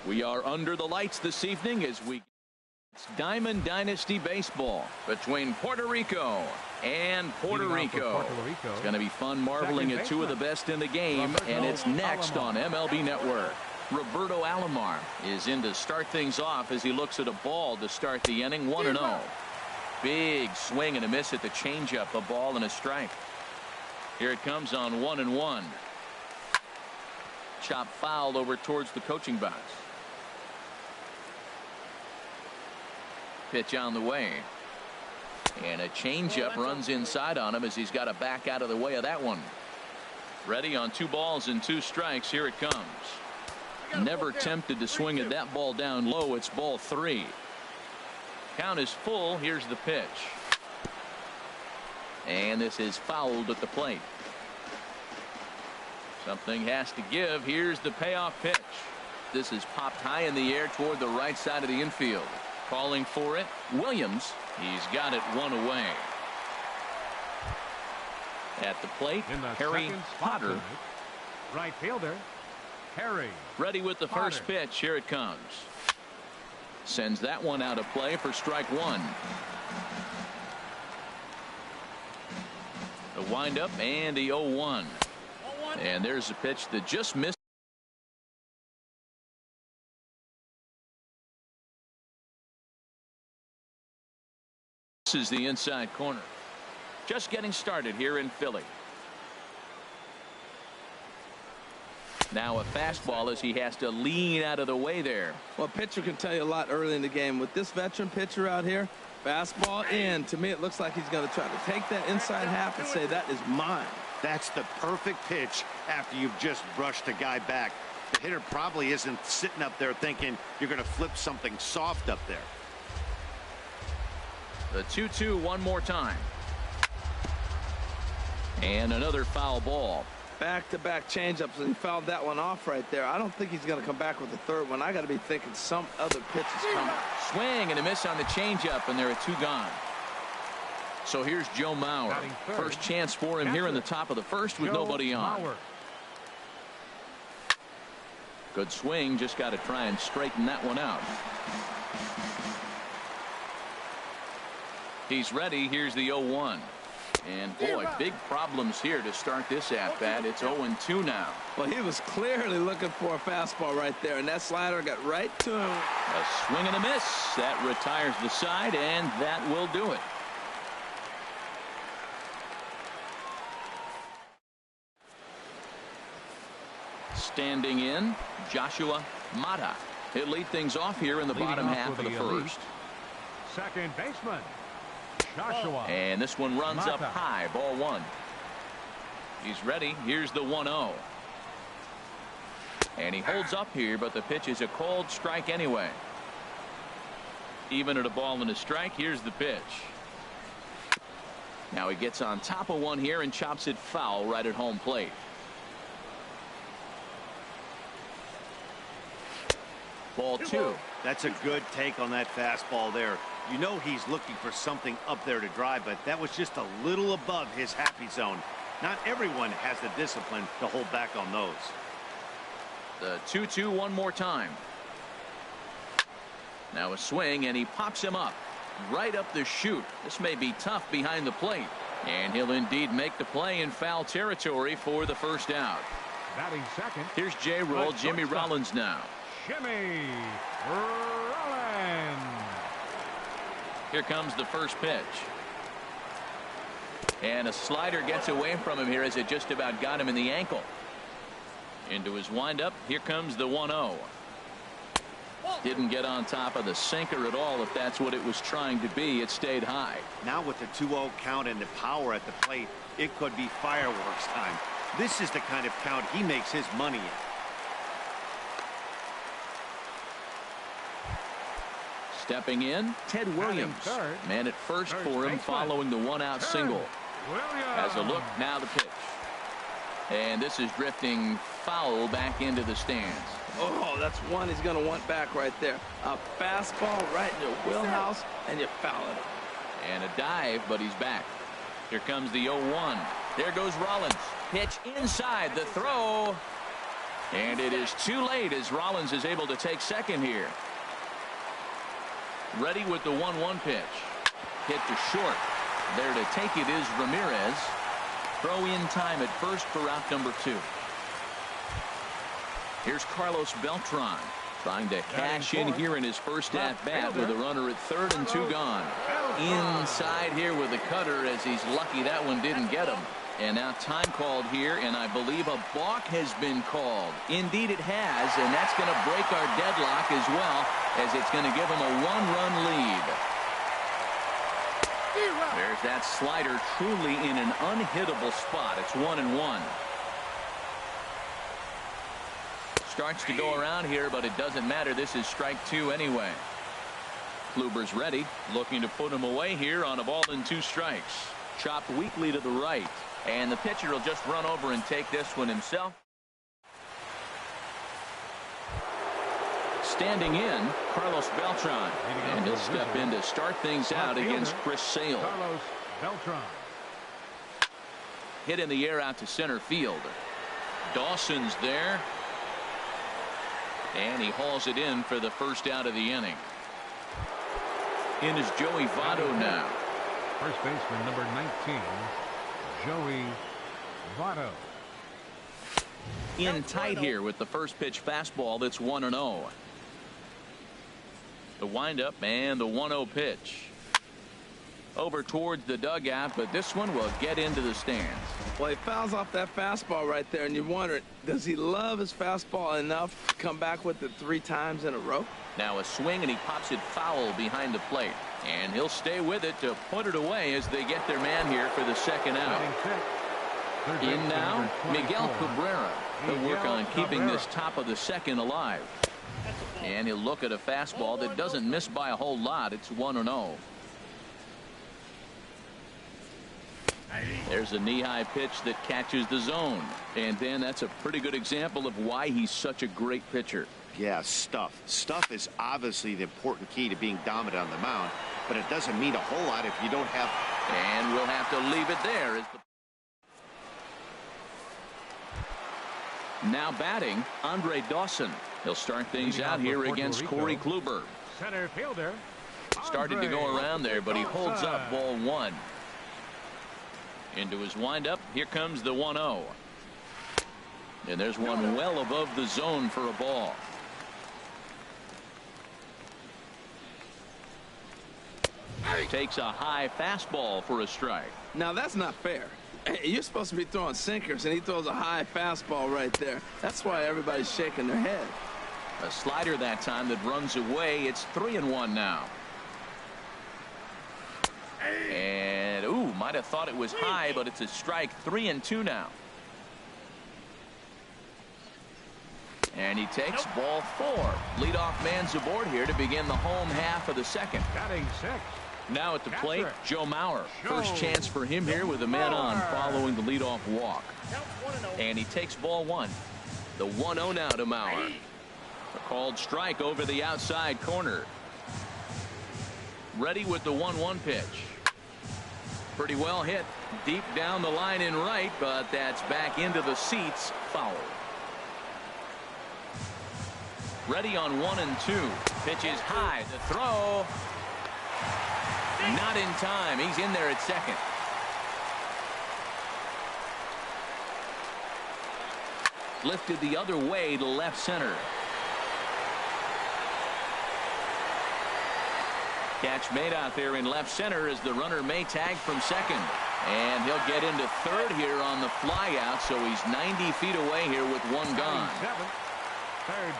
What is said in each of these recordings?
We are under the lights this evening as we it's Diamond Dynasty Baseball between Puerto Rico and Puerto Rico. It's going to be fun marveling at two of the best in the game, and it's next on MLB Network. Roberto Alomar is in to start things off as he looks at a ball to start the inning. 1-0. Big swing and a miss at the changeup, a ball and a strike. Here it comes on 1-1. Chop foul over towards the coaching box. Pitch on the way. And a changeup runs inside on him as he's got to back out of the way of that one. Ready on 2 balls and 2 strikes. Here it comes. Never tempted to swing at that ball down low. It's ball 3. Count is full. Here's the pitch. And this is fouled at the plate. Something has to give. Here's the payoff pitch. This is popped high in the air toward the right side of the infield. Calling for it, Williams. He's got it 1 away. At the plate, Harry Potter. Right fielder, Harry. Ready with the first pitch. Here it comes. Sends that one out of play for strike 1. The windup and the 0-1. And there's a pitch that just missed. This is the inside corner. Just getting started here in Philly. Now a fastball as he has to lean out of the way there. Well, pitcher can tell you a lot early in the game. With this veteran pitcher out here, fastball in. To me, it looks like he's going to try to take that inside half and say, that is mine. That's the perfect pitch after you've just brushed a guy back. The hitter probably isn't sitting up there thinking you're going to flip something soft up there. The 2-2 one more time. And another foul ball. Back-to-back changeups, and he fouled that one off right there. I don't think he's going to come back with the third one. I got to be thinking some other pitch is coming. Swing and a miss on the changeup, and there are 2 gone. So here's Joe Mauer. First chance for him here in the top of the first with nobody on. Good swing, just got to try and straighten that one out. He's ready. Here's the 0-1. And boy, big problems here to start this at bat. It's 0-2 now. Well, he was clearly looking for a fastball right there, and that slider got right to him. A swing and a miss. That retires the side, and that will do it. Standing in, Joshua Mata. He'll lead things off here in the bottom half of the first. Second baseman, Joshua. And this one runs up high, ball 1. He's ready. Here's the 1-0. And he holds up here, but the pitch is a called strike anyway. Even at a ball and a strike, here's the pitch. Now he gets on top of one here and chops it foul right at home plate. Ball 2. That's a good take on that fastball there. You know he's looking for something up there to drive, but that was just a little above his happy zone. Not everyone has the discipline to hold back on those. The 2-2 one more time. Now a swing, and he pops him up right up the chute. This may be tough behind the plate, and he'll indeed make the play in foul territory for the first out. Batting second. Here's J-Roll, Jimmy Rollins now. Jimmy Rollins. Here comes the first pitch. And a slider gets away from him here as it just about got him in the ankle. Into his windup. Here comes the 1-0. Didn't get on top of the sinker at all. If that's what it was trying to be, it stayed high. Now with the 2-0 count and the power at the plate, it could be fireworks time. This is the kind of count he makes his money in. Stepping in, Ted Williams. Man at first for him following the 1-out single. Has a look, now the pitch. And this is drifting foul back into the stands. Oh, that's one he's going to want back right there. A fastball right in your wheelhouse, and you foul it. And a dive, but he's back. Here comes the 0-1. There goes Rollins. Pitch inside. The throw. And it is too late as Rollins is able to take second here. Ready with the 1-1 pitch. Hit to short. There to take it is Ramirez. Throw in time at first for out number 2. Here's Carlos Beltran trying to cash in here in his first at bat with a runner at third and 2 gone. Inside here with the cutter as he's lucky that one didn't get him. And now time called here, and I believe a balk has been called. Indeed it has, and that's going to break our deadlock as well, as it's going to give him a 1-run lead. There's that slider truly in an unhittable spot. It's 1-1. Starts to go around here, but it doesn't matter. This is strike 2 anyway. Kluber's ready, looking to put him away here on a ball and 2 strikes. Chopped weakly to the right, and the pitcher will just run over and take this one himself. Standing in, Carlos Beltran, and he'll step in to start things out against Chris Sale. Carlos Beltran. Hit in the air out to center field. Dawson's there, and he hauls it in for the first out of the inning. In is Joey Votto now. First baseman number 19, Joey Votto. In tight here with the first pitch fastball that's 1-0. The windup and the 1-0 pitch. Over towards the dugout, but this one will get into the stands. Well, he fouls off that fastball right there, and you wonder, does he love his fastball enough to come back with it 3 times in a row? Now a swing, and he pops it foul behind the plate. And he'll stay with it to put it away as they get their man here for the second out. In now, Miguel Cabrera. He'll work on keeping this top of the second alive. And he'll look at a fastball that doesn't miss by a whole lot. It's 1-0. There's a knee-high pitch that catches the zone. And then that's a pretty good example of why he's such a great pitcher. Yeah, stuff. Stuff is obviously the important key to being dominant on the mound, but it doesn't mean a whole lot if you don't have. And we'll have to leave it there. Now batting, Andre Dawson. He'll start things out here against Corey Kluber. Center fielder. Started to go around there, but he holds up ball 1. Into his windup. Here comes the 1-0. And there's one well above the zone for a ball. Takes a high fastball for a strike. Now that's not fair. You're supposed to be throwing sinkers, and he throws a high fastball right there. That's why everybody's shaking their head. A slider that time that runs away. It's 3-1 now. And ooh, might have thought it was high, but it's a strike. 3-2 now. And he takes ball 4. Leadoff man's aboard here to begin the home half of the second. Batting 6. Now at the plate, Joe Mauer. First chance for him here with a man on following the leadoff walk. And he takes ball 1. The 1-0 now to Mauer. A called strike over the outside corner. Ready with the 1-1 pitch. Pretty well hit deep down the line in right, but that's back into the seats. Foul. Ready on 1-2. Pitches high. The throw. Not in time. He's in there at second. Lifted the other way to left center. Catch made out there in left center as the runner may tag from second. And he'll get into third here on the fly out, so he's 90 feet away here with 1 gone.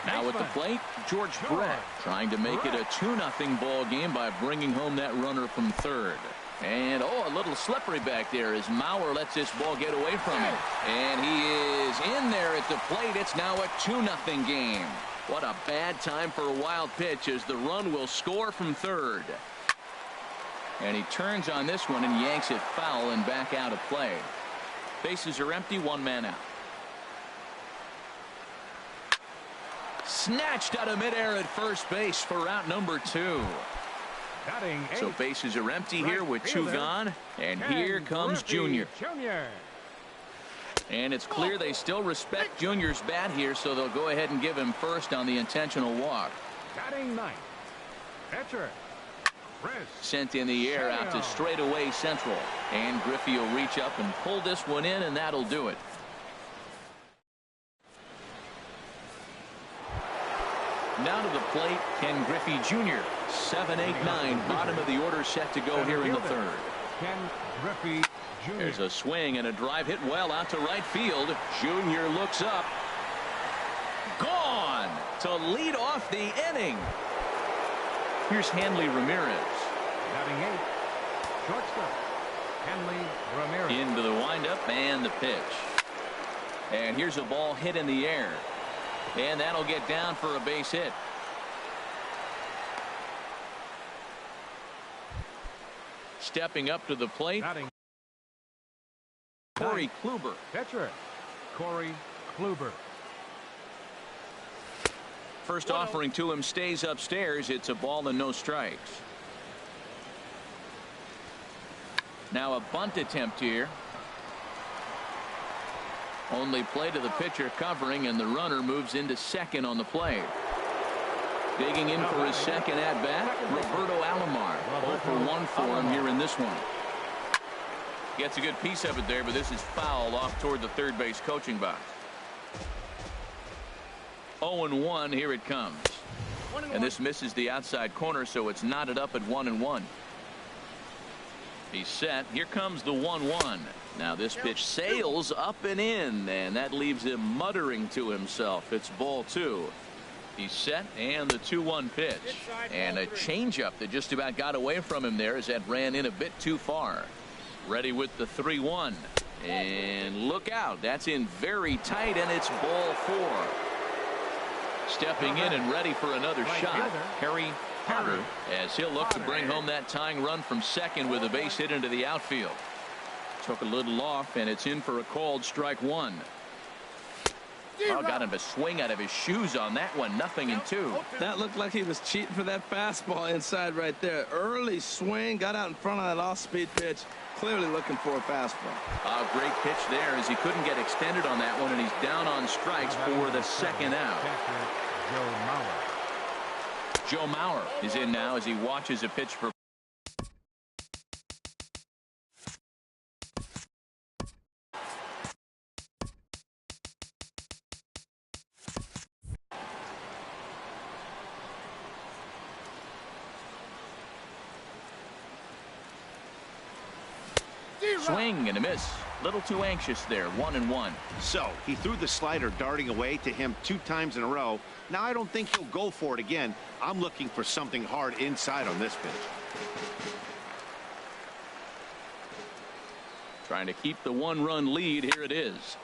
Now at the plate, George Brett trying to make it a 2-0 ball game by bringing home that runner from third. And a little slippery back there as Mauer lets this ball get away from him. And he is in there at the plate. It's now a 2-0 game. What a bad time for a wild pitch as the run will score from third. And he turns on this one and yanks it foul and back out of play. Bases are empty, 1 man out. Snatched out of midair at first base for out number 2. So bases are empty here with 2 gone. And here comes Junior. And it's clear they still respect Junior's bat here, so they'll go ahead and give him first on the intentional walk. Batting ninth, pitcher. Sent in the air out to straightaway central. And Griffey will reach up and pull this one in, and that'll do it. Now to the plate, Ken Griffey Jr. 7-8-9, bottom of the order set to go here in the third. Ken Griffey Jr. There's a swing and a drive hit well out to right field. Jr. looks up. Gone to lead off the inning. Here's Hanley Ramirez. Batting eighth, shortstop, Hanley Ramirez. Into the windup and the pitch. And here's a ball hit in the air. And that'll get down for a base hit. Stepping up to the plate, Batting Corey Kluber. pitcher, Corey Kluber. First offering to him stays upstairs. It's a ball and no strikes. Now a bunt attempt here. Only play to the pitcher covering, and the runner moves into second on the play. Digging in for his second at bat, Roberto Alomar. 0 for 1 for him here in this one. Gets a good piece of it there, but this is foul off toward the third base coaching box. 0-1, here it comes. And this misses the outside corner, so it's knotted up at 1-1. He's set. Here comes the 1-1. Now this pitch sails up and in, and that leaves him muttering to himself. It's ball 2. He's set, and the 2-1 pitch. And a changeup that just about got away from him there as that ran in a bit too far. Ready with the 3-1. And look out. That's in very tight, and it's ball 4. Stepping in and ready for another shot, Harry Carter, as he'll look to bring home that tying run from second with a base hit into the outfield. Took a little off, and it's in for a called strike 1. Oh, got him a swing out of his shoes on that one. 0-2. That looked like he was cheating for that fastball inside right there. Early swing, got out in front of that off-speed pitch. Clearly looking for a fastball. A great pitch there as he couldn't get extended on that one, and he's down on strikes for the second out. Joe Mauer is in now as he watches a pitch for. Swing and a miss. Little too anxious there. 1-1. So he threw the slider darting away to him 2 times in a row. Now I don't think he'll go for it again. I'm looking for something hard inside on this pitch. Trying to keep the 1-run lead. Here it is.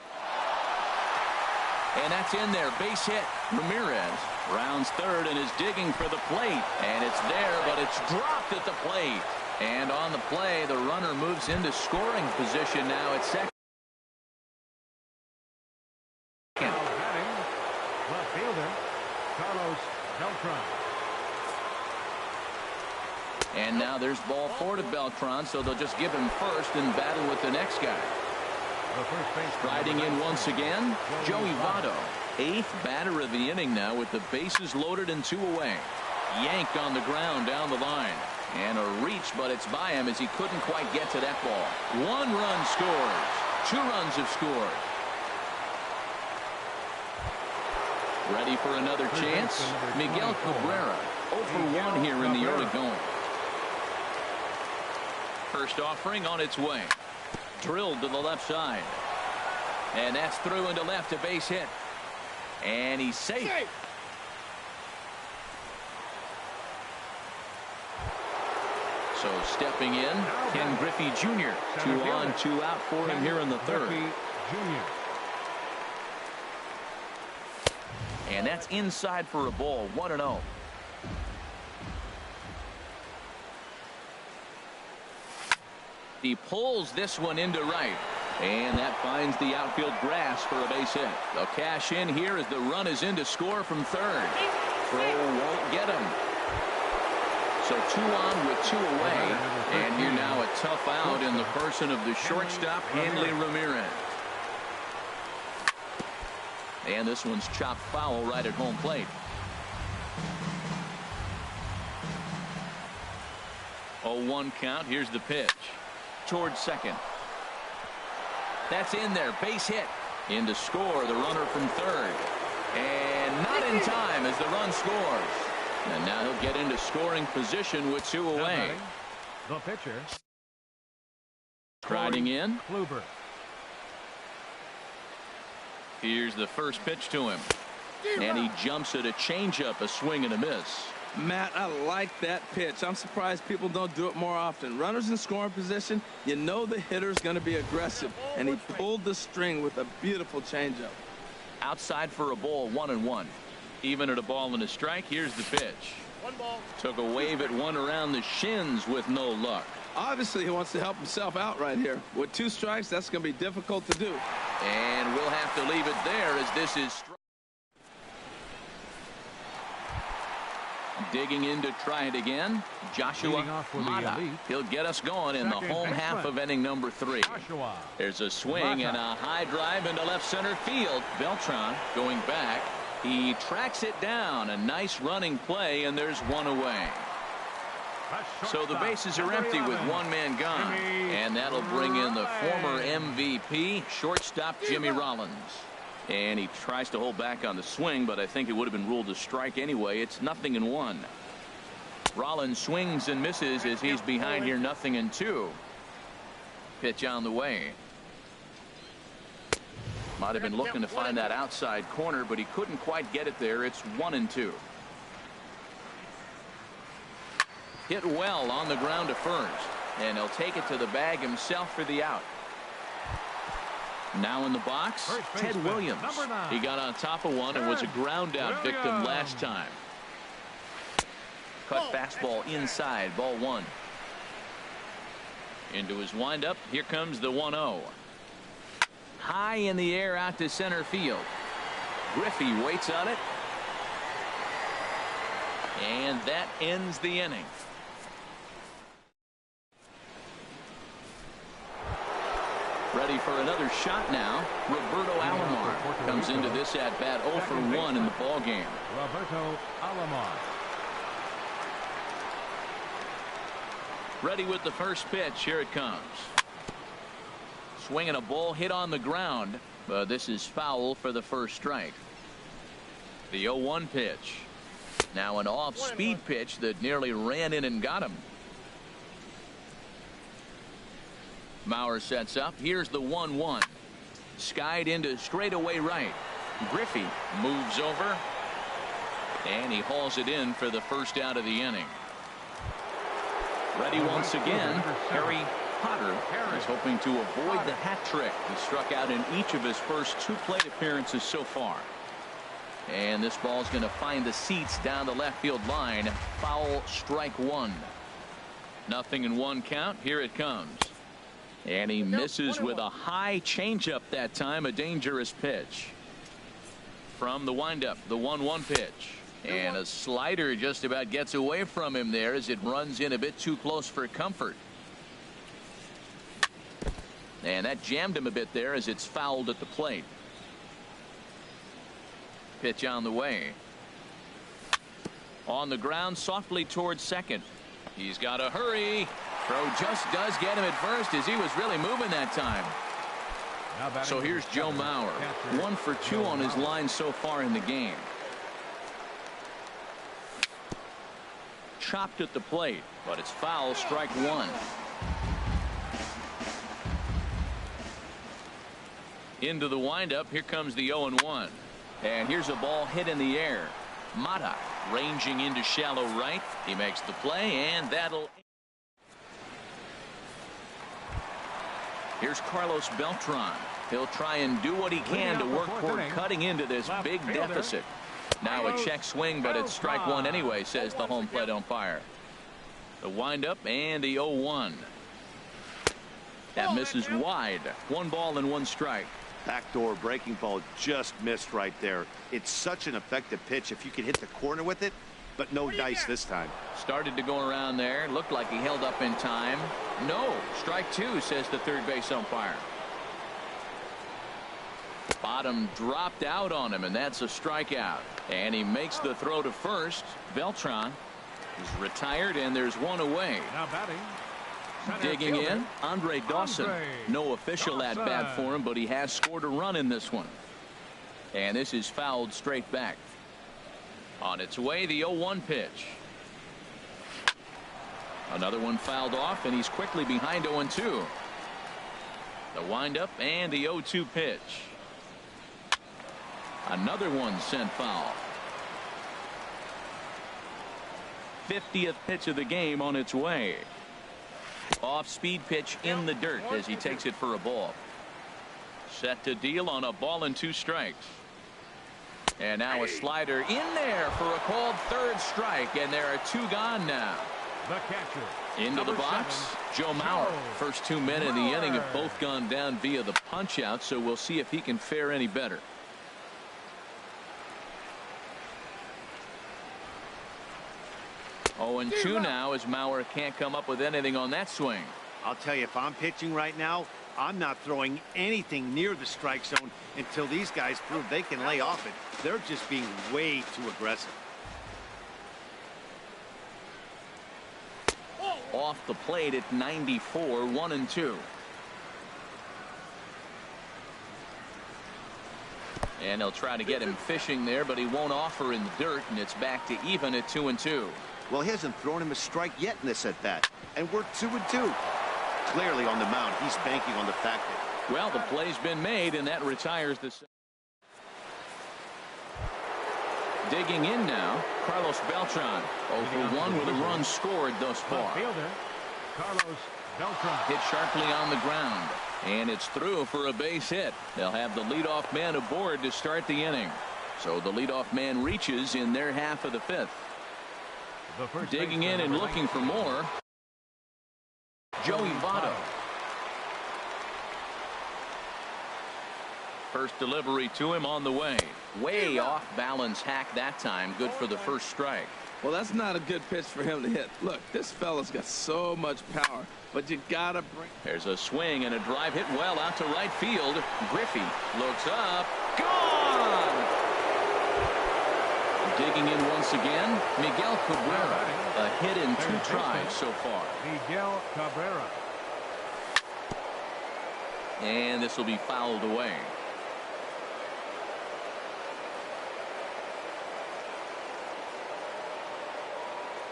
And that's in there. Base hit. Ramirez rounds third and is digging for the plate. And it's there, but it's dropped at the plate. And on the play, the runner moves into scoring position now at second. Now batting, left fielder, Carlos Beltran. And now there's ball 4 to Beltran, so they'll just give him first and battle with the next guy. Riding in once again, Joey Votto. 8th batter of the inning now with the bases loaded and 2 away. Yanked on the ground down the line. And a reach, but it's by him as he couldn't quite get to that ball. 1 run scores. 2 runs have scored. Ready for another chance. Miguel Cabrera. 0 for 1 here in the early going. First offering on its way. Drilled to the left side. And that's through into left, a base hit. And he's safe. So stepping in, Ken Griffey Jr. 2 on, 2 out for him here in the third. And that's inside for a ball. 1-0. He pulls this one into right. And that finds the outfield grass for a base hit. They'll cash in here as the run is in to score from third. Throw won't get him. So 2 on with 2 away. And here now a tough out in the person of the shortstop, Hanley Ramirez. And this one's chopped foul right at home plate. 0-1 count. Here's the pitch. Towards second. That's in there. Base hit. In to score the runner from third. And not in time as the run scores. And now he'll get into scoring position with 2 away. The pitcher. Striding in. Kluber. Here's the first pitch to him. And he jumps at a changeup, a swing and a miss. Matt, I like that pitch. I'm surprised people don't do it more often. Runners in scoring position, you know the hitter's going to be aggressive, and he pulled the string with a beautiful changeup. Outside for a ball, 1-1. Even at a ball and a strike. Here's the pitch. 1 ball. Took a wave at one around the shins with no luck. Obviously, he wants to help himself out right here. With 2 strikes, that's going to be difficult to do. And we'll have to leave it there as this is digging in to try it again. Joshua Mata. He'll get us going in the home half of inning number 3. There's a swing and a high drive into left center field. Beltran going back. He tracks it down. A nice running play, and there's 1 away. So the bases are empty with 1 man gone. And that'll bring in the former MVP, shortstop Jimmy Rollins. And he tries to hold back on the swing, but I think it would have been ruled a strike anyway. It's 0-1. Rollins swings and misses as he's behind here 0-2. Pitch on the way. Might have been looking to find that outside corner, but he couldn't quite get it there. It's 1-2. Hit well on the ground to first, and he'll take it to the bag himself for the out. Now in the box, Ted Williams. He got on top of one and was a ground out victim last time. Cut fastball inside, ball 1. Into his windup. Here comes the 1-0. High in the air out to center field. Griffey waits on it. And that ends the inning. Ready for another shot now. Roberto Alomar comes into this at bat 0 for 1 in the ball game. Roberto Alomar. Ready with the first pitch. Here it comes. Swinging a ball hit on the ground, but this is foul for the first strike. The 0-1 pitch. Now an off-speed pitch that nearly ran in and got him. Mauer sets up. Here's the 1-1. Skied into straightaway right. Griffey moves over, and he hauls it in for the first out of the inning. Ready once again. Harry Potter is hoping to avoid the hat trick. He struck out in each of his first 2 plate appearances so far. And this ball's going to find the seats down the left field line. Foul, strike 1. 0-1 count. Here it comes. And he misses with a high changeup that time. A dangerous pitch. From the windup, the 1-1 pitch. And a slider just about gets away from him there as it runs in a bit too close for comfort. And that jammed him a bit there as it's fouled at the plate. Pitch on the way. On the ground softly towards second. He's got to hurry. Throw just does get him at first as he was really moving that time. So here's Joe Mauer. 1 for 2 on his line so far in the game. Chopped at the plate, but it's foul, strike 1. Into the windup. Here comes the 0-1. And here's a ball hit in the air. Mata ranging into shallow right. He makes the play, and that'll. Here's Carlos Beltran. He'll try and do what he can to work toward cutting into this big deficit. Now a check swing, but it's strike 1 anyway, says the home plate umpire. The windup and the 0-1. That misses wide. 1 ball and 1 strike. Backdoor breaking ball just missed right there. It's such an effective pitch if you can hit the corner with it, but no dice this time. Started to go around there. Looked like he held up in time. No, strike 2, says the third base umpire. Bottom dropped out on him, and that's a strikeout. And he makes the throw to first. Beltran is retired, and there's one away. Now batting. Digging in, Andre Dawson. No official at bat for him, but he has scored a run in this one. And this is fouled straight back. On its way, the 0-1 pitch. Another one fouled off, and he's quickly behind 0-2. The windup and the 0-2 pitch. Another one sent foul. 50th pitch of the game on its way. Off-speed pitch in the dirt as he takes it for a ball. Set to deal on a ball and 2 strikes. And now a slider in there for a called third strike, and there are 2 gone now. The catcher. Into the box, Joe Mauer. First 2 men in the inning have both gone down via the punch out, so we'll see if he can fare any better. Oh, and 2 now as Mauer can't come up with anything on that swing. I'll tell you, if I'm pitching right now, I'm not throwing anything near the strike zone until these guys prove they can lay off it. They're just being way too aggressive. Off the plate at 94, 1-2. And they'll try to get him fishing there, but he won't offer in the dirt, and it's back to even at 2-2. Well, he hasn't thrown him a strike yet in this at bat, and we're 2-2. Clearly on the mound, he's banking on the fact that. Well, the play's been made, and that retires the. Digging in now, Carlos Beltran. 0-for-1 with a run scored thus far. Fielder, Carlos Beltran. Hit sharply on the ground, and it's through for a base hit. They'll have the leadoff man aboard to start the inning. So the leadoff man reaches in their half of the 5th. Digging in and looking for more, Joey Votto. First delivery to him on the way. Way off balance hack that time. Good for the first strike. Well, that's not a good pitch for him to hit. Look, this fella's got so much power, but you gotta bring. There's a swing and a drive hit well out to right field. Griffey looks up. Gone! Digging in once again, Miguel Cabrera. A hit in 2 tries so far. Miguel Cabrera. And this will be fouled away.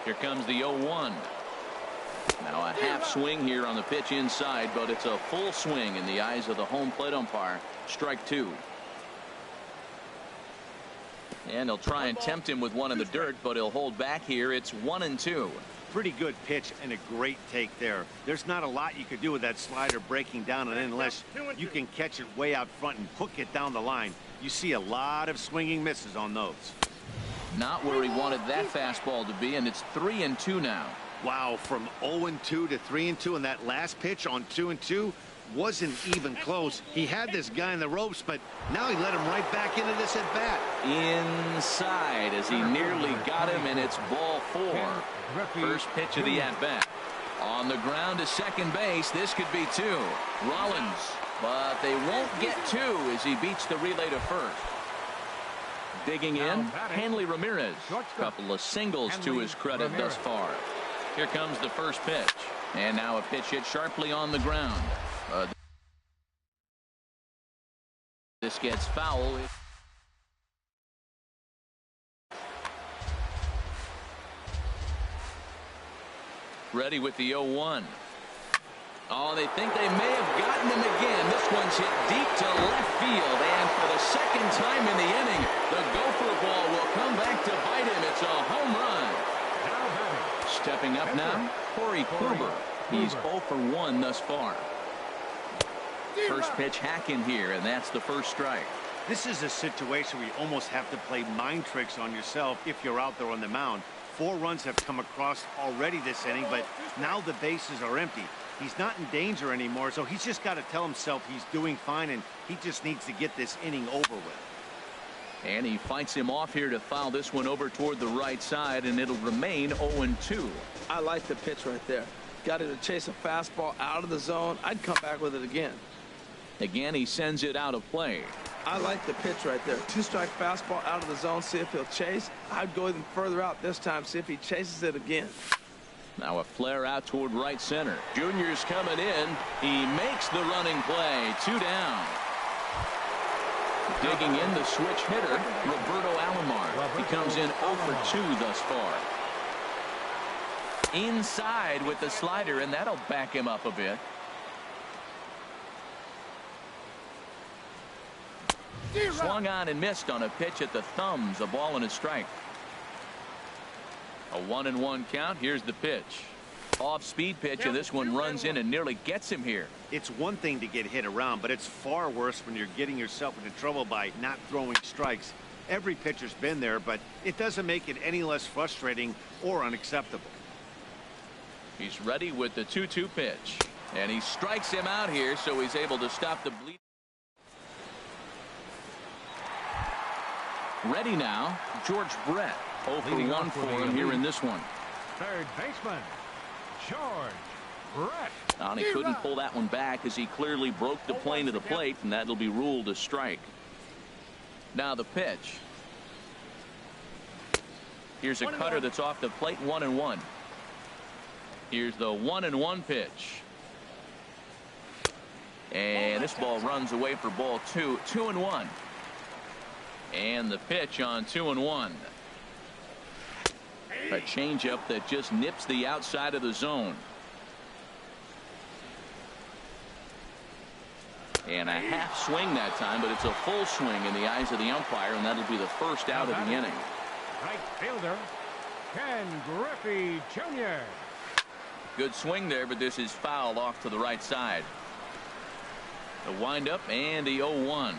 Here comes the 0-1. Now a half swing here on the pitch inside, but it's a full swing in the eyes of the home plate umpire. Strike 2. And he'll try and tempt him with one in the dirt, but he'll hold back here. It's 1-2. Pretty good pitch and a great take there. There's not a lot you could do with that slider breaking down and in unless you can catch it way out front and hook it down the line. You see a lot of swinging misses on those. Not where he wanted that fastball to be, and it's 3-2 now. Wow, from 0-2 to 3-2, and that last pitch on 2-2 wasn't even close. He had this guy in the ropes, but now he let him right back into this at bat. Inside as he nearly got him, and it's ball 4. First pitch of the at bat. On the ground to second base. This could be 2. Rollins, but they won't get 2 as he beats the relay to first. Digging in, Hanley Ramirez. Couple of singles to his credit thus far. Here comes the first pitch, and now a pitch hit sharply on the ground. This gets foul. Ready with the 0-1. Oh, they think they may have gotten him again. This one's hit deep to left field, and for the second time in the inning, the gopher ball will come back to bite him. It's a home run. Stepping up now, Corey Kluber. He's 0-for-1 thus far. First pitch hack in here, and that's the first strike. This is a situation where you almost have to play mind tricks on yourself if you're out there on the mound. 4 runs have come across already this inning, but now the bases are empty. He's not in danger anymore, so he's just got to tell himself he's doing fine, and he just needs to get this inning over with. And he fights him off here to foul this one over toward the right side, and it'll remain 0-2. I like the pitch right there. Got to chase a fastball out of the zone. I'd come back with it again. Again, he sends it out of play. I like the pitch right there. Two-strike fastball out of the zone. See if he'll chase. I'd go even further out this time. See if he chases it again. Now a flare out toward right center. Junior's coming in. He makes the running play. 2 down. Digging in the switch hitter, Roberto Alomar. He comes in 0 for 2 thus far. Inside with the slider, and that'll back him up a bit. Swung on and missed on a pitch at the thumbs. A ball and a strike. A 1-1 count. Here's the pitch. Off-speed pitch, and this one runs in and nearly gets him here. It's one thing to get hit around, but it's far worse when you're getting yourself into trouble by not throwing strikes. Every pitcher's been there, but it doesn't make it any less frustrating or unacceptable. He's ready with the 2-2 pitch, and he strikes him out here, so he's able to stop the bleed. Ready now, George Brett. 0 for 1 for him here in this one. Third baseman, George Brett. And he couldn't pull that one back as he clearly broke the plane of the plate, and that'll be ruled a strike. Now the pitch. Here's a cutter that's off the plate. 1-1. Here's the 1-1 pitch. And this ball runs away for ball 2. 2-1. And the pitch on 2-1. A changeup that just nips the outside of the zone. And a half swing that time, but it's a full swing in the eyes of the umpire, and that'll be the first out of the inning. Right fielder, Ken Griffey Jr. Good swing there, but this is fouled off to the right side. The windup and the 0-1.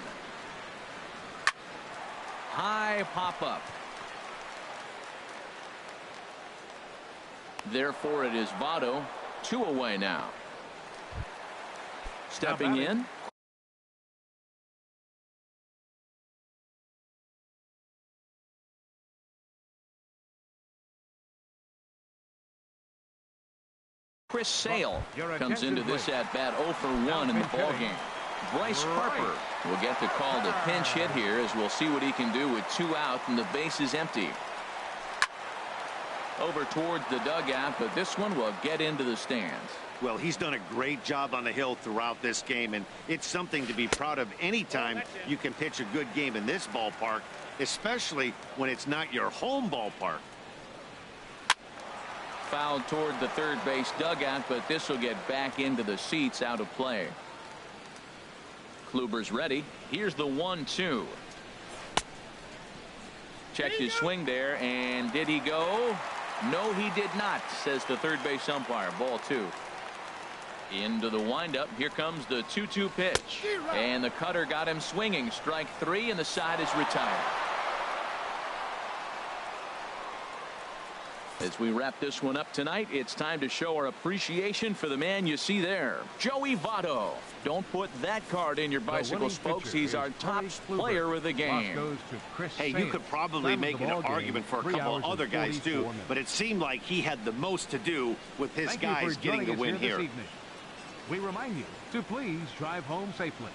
High pop-up. Therefore, it is Votto. 2 away now. Stepping in. Chris Sale comes into this at-bat 0 for 1 in the ballgame. Bryce Harper will get the call to pinch hit here, as we'll see what he can do with 2 out and the base is empty. Over towards the dugout, but this one will get into the stands. Well, he's done a great job on the hill throughout this game, and it's something to be proud of anytime you can pitch a good game in this ballpark, especially when it's not your home ballpark. Fouled toward the third base dugout, but this will get back into the seats, out of play. Kluber's ready. Here's the 1-2. Checked his swing there, and did he go? No, he did not, says the third base umpire. Ball 2. Into the windup. Here comes the 2-2 pitch. And the cutter got him swinging. Strike 3, and the side is retired. As we wrap this one up tonight, it's time to show our appreciation for the man you see there, Joey Votto. Don't put that card in your bicycles, folks. He's our top player of the game. Hey, you could probably make an argument for a couple of other guys too, but it seemed like he had the most to do with his guys getting the win here. We remind you to please drive home safely.